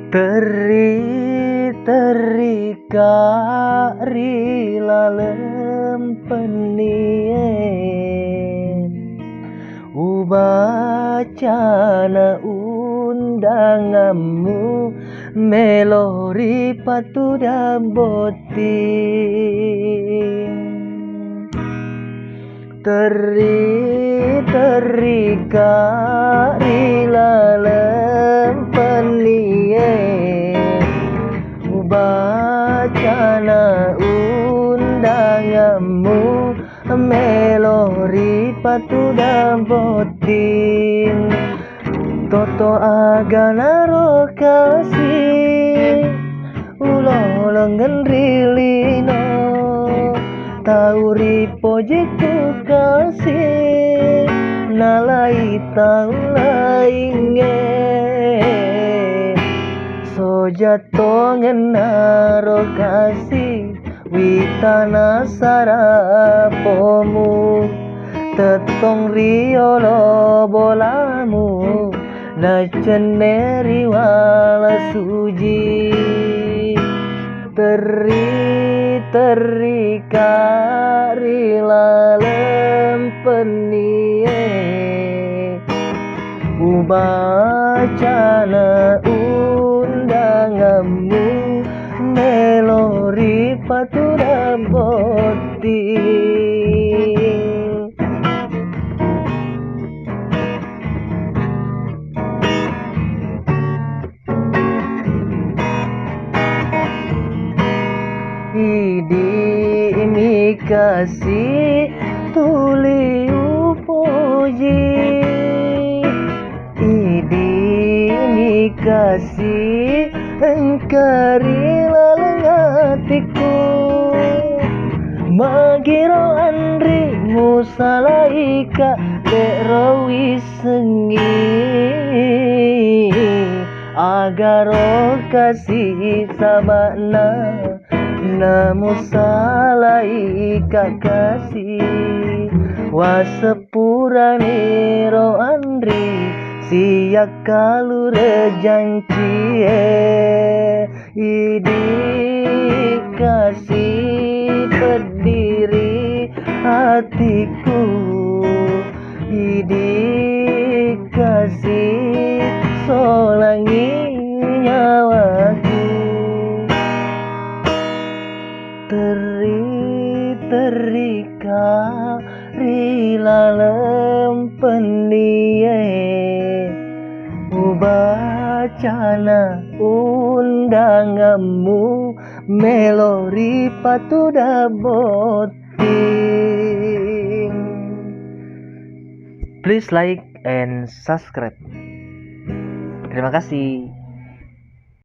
Teri kari lalem penie ubacana undanganmu melori patuda boti teri kari lalem penie bacana undanganmu melori patuda botin toto agana rokasi ulo lengan rilino tauri pojeku kasih nalai tau lainge sojato ngenaro kasih witana sarapomu tetong riolo bolamu na ceneri wala suji teri kari lalem penie ubacana undanganmu melori patuda boti idi mikasi tuli upoji idi mikasi engkari lalengatiku magiro andri musalaika derowi sengi agaro kasih sabana namu salaika kasih wasepurani ro andri siak kalu rejancie idi kasih pediri hatiku idi kasih solangi nyawaku teri kari lalem penie ubacana undanganmu melori patuda boting. Please like and subscribe. Terima kasih.